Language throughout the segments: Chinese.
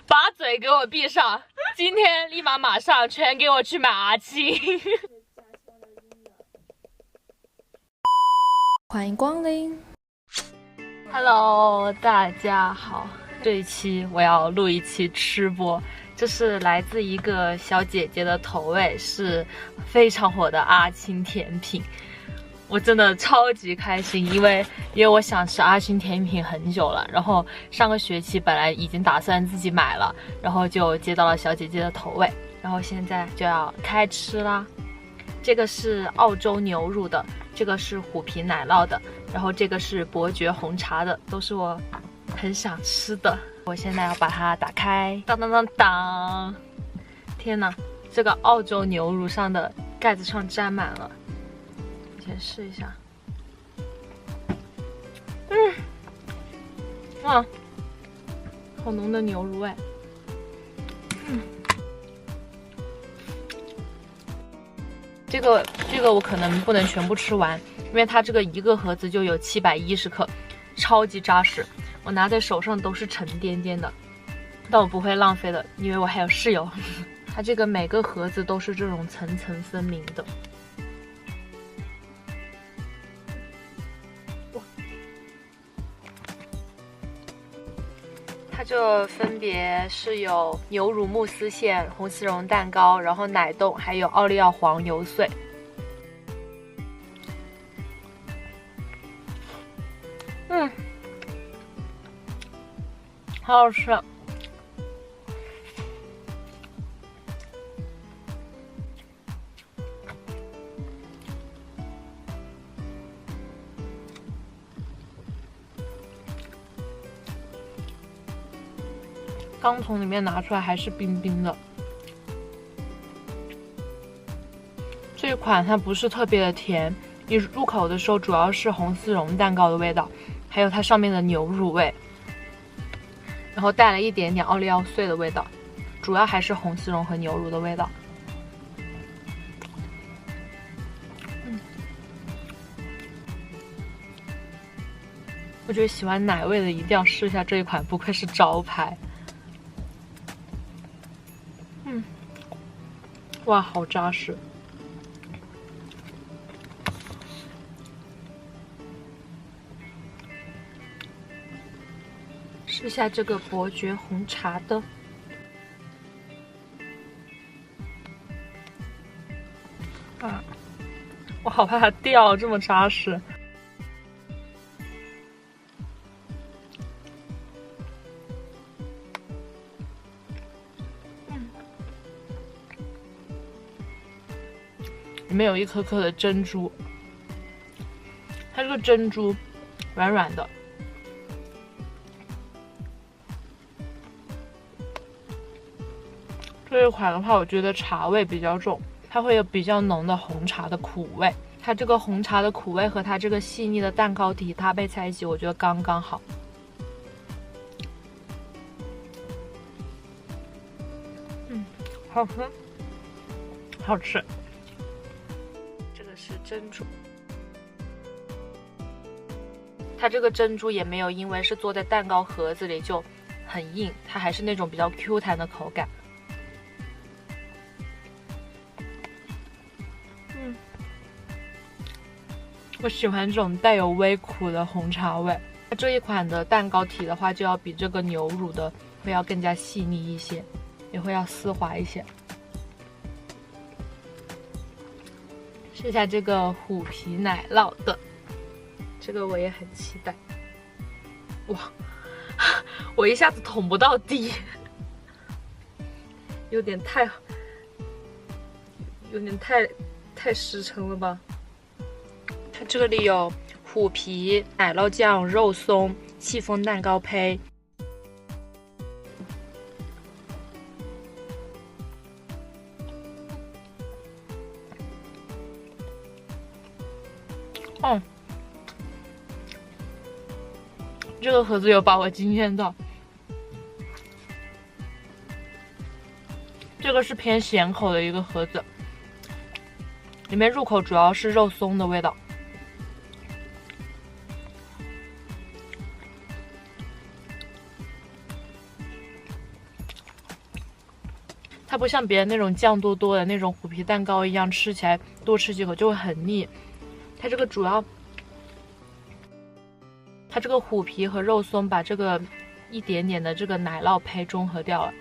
把嘴给我闭上！今天立马上全给我去买阿青。欢迎光临。Hello， 大家好，这一期我要录一期吃播，这是来自一个小姐姐的投喂，是非常火的阿青甜品。我真的超级开心，因为我想吃阿青甜品很久了，然后上个学期本来已经打算自己买了，然后就接到了小姐姐的投喂，然后现在就要开吃啦。这个是澳洲牛乳的，这个是虎皮奶酪的，然后这个是伯爵红茶的，都是我很想吃的。我现在要把它打开，当当当当！天哪，这个澳洲牛乳上的盖子上沾满了。先试一下，哇，好浓的牛乳味，这个我可能不能全部吃完，因为它这个一个盒子就有710克，超级扎实，我拿在手上都是沉甸甸的，但我不会浪费的，因为我还有室友。它这个每个盒子都是这种层层分明的。它这分别是有牛乳慕斯馅、红丝绒蛋糕，然后奶冻，还有奥利奥黄油碎。好好吃。刚从里面拿出来还是冰冰的。这一款它不是特别的甜，你入口的时候主要是红丝绒蛋糕的味道，还有它上面的牛乳味，然后带了一点点奥利奥碎的味道，主要还是红丝绒和牛乳的味道。我觉得喜欢奶味的一定要试一下这一款，不愧是招牌。哇，好扎实！试下这个伯爵红茶的，我好怕它掉，这么扎实。里面有一颗颗的珍珠，它这个珍珠软软的。这一款的话，我觉得茶味比较重，它会有比较浓的红茶的苦味。它这个红茶的苦味和它这个细腻的蛋糕体搭配在一起，我觉得刚刚好。好喝，好吃。是珍珠，它这个珍珠也没有因为是做在蛋糕盒子里就很硬，它还是那种比较 Q 弹的口感。我喜欢这种带有微苦的红茶味。这一款的蛋糕体的话，就要比这个牛乳的会要更加细腻一些，也会要丝滑一些。试一下这个虎皮奶酪的，这个我也很期待。哇，我一下子捅不到地，有点太实诚了吧？它这里有虎皮、奶酪酱、肉松、戚风蛋糕胚。这个盒子有把我惊艳到。这个是偏咸口的一个盒子，里面入口主要是肉松的味道。它不像别人那种酱多多的那种虎皮蛋糕一样，吃起来多吃几口就会很腻。它这个主要，它这个虎皮和肉松把这个一点点的这个奶酪胚中和掉了。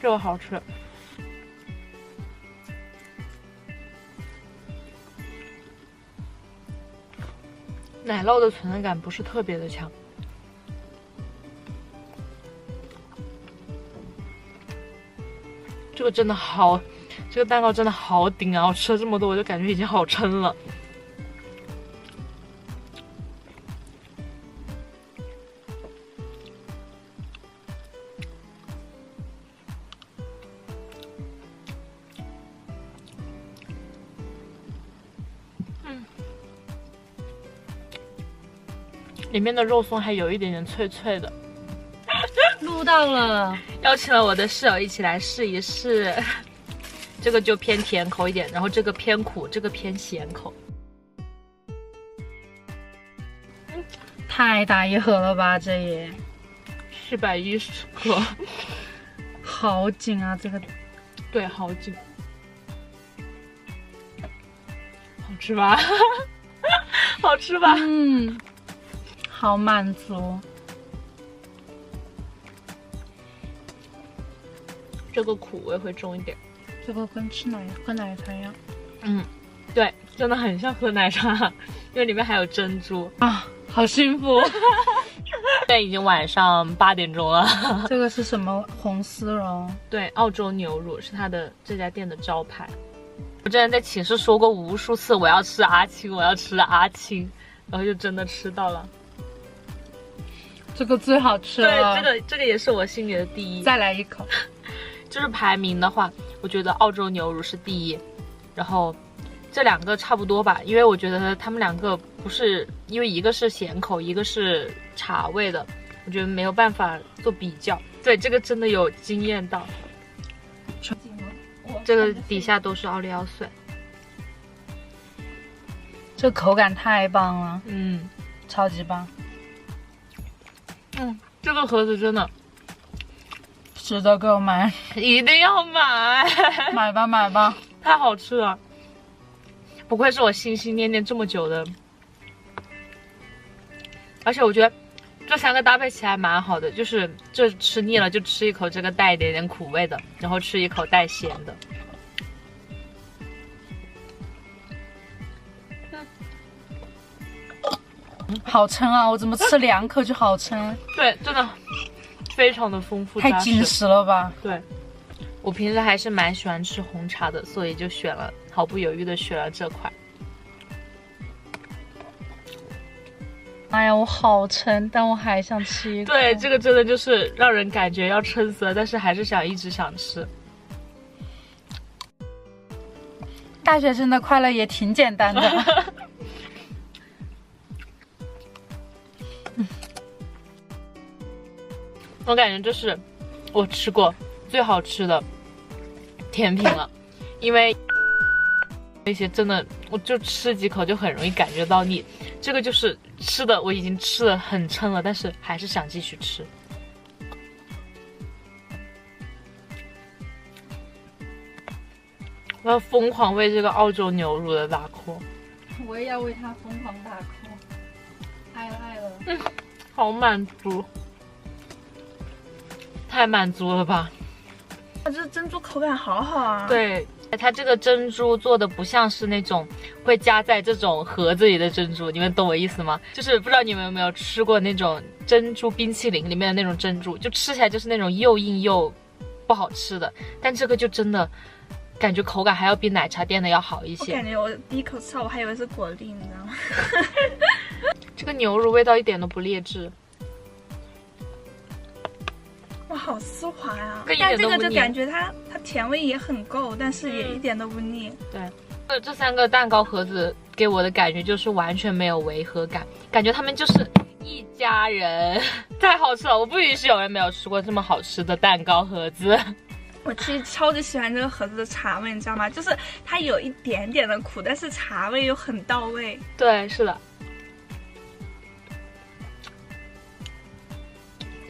这个好吃。奶酪的存在感不是特别的强。这个真的好，这个蛋糕真的好顶啊！我吃了这么多，我就感觉已经好撑了。里面的肉松还有一点点脆脆的。录到了，邀请了我的室友一起来试一试，这个就偏甜口一点，然后这个偏苦，这个偏咸口。太大一盒了吧？这也410克，好紧啊！这个，对，好紧，好吃吧？好吃吧？嗯，好满足。这个苦味会重一点，这个跟喝奶茶一样。嗯，对，真的很像喝奶茶，因为里面还有珍珠啊，好幸福。现在已经晚上8点钟了。这个是什么红丝绒？对，澳洲牛乳是它的这家店的招牌。我之前在寝室说过无数次我要吃阿青，我要吃阿青，然后就真的吃到了。这个最好吃了。对，这个也是我心里的第一。再来一口。就是排名的话，我觉得澳洲牛乳是第一，然后这两个差不多吧，因为我觉得他们两个不是，因为一个是咸口，一个是茶味的，我觉得没有办法做比较。对，这个真的有惊艳到。这个底下都是奥利奥碎，这口感太棒了，超级棒。这个盒子真的值得购买，一定要买，买吧买吧，太好吃了，不愧是我心心念念这么久的。而且我觉得这3个搭配起来蛮好的，就是这吃腻了就吃一口这个带一点点苦味的，然后吃一口带咸的。好撑啊！我怎么吃2口就好撑？对，真的非常的丰富，太紧实了吧？对，我平时还是蛮喜欢吃红茶的，所以就毫不犹豫的选了这款。哎呀，我好撑，但我还想吃一口。对，这个真的就是让人感觉要撑死了，但是还是一直想吃。大学生的快乐也挺简单的。我感觉这是我吃过最好吃的甜品了，因为那些真的我就吃几口就很容易感觉到腻，这个就是吃的我已经吃得很撑了，但是还是想继续吃。我要疯狂为这个澳洲牛乳的打 call，我也要为它疯狂打 call， 爱了。好满足。太满足了吧！这珍珠口感好好啊。对，它这个珍珠做的不像是那种会夹在这种盒子里的珍珠，你们懂我意思吗？就是不知道你们有没有吃过那种珍珠冰淇淋里面的那种珍珠，就吃起来就是那种又硬又不好吃的，但这个就真的感觉口感还要比奶茶店的要好一些。我感觉我第一口吃到我还以为是果粒，你知道吗？这个牛乳味道一点都不劣质。哇，好丝滑呀！但这个就感觉它甜味也很够，但是也一点都不腻。对，这3个蛋糕盒子给我的感觉就是完全没有违和感，感觉他们就是一家人，太好吃了！我不允许有人没有吃过这么好吃的蛋糕盒子。我其实超级喜欢这个盒子的茶味，你知道吗？就是它有一点点的苦，但是茶味又很到位。对，是的。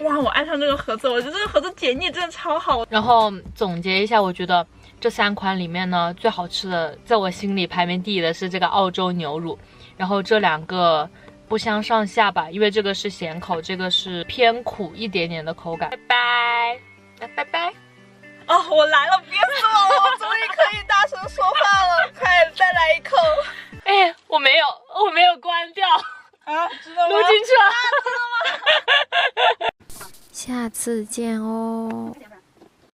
哇，我爱上这个盒子，我觉得这个盒子解腻真的超好。然后总结一下，我觉得这3款里面呢，最好吃的，在我心里排名第一的是这个澳洲牛乳，然后这2个不相上下吧，因为这个是咸口，这个是偏苦一点点的口感。拜拜，拜拜。哦，我来了，憋死我了，我终于可以大声说话了，快再来一口。哎，我没有关掉啊，知道吗？录进去了。下次见哦。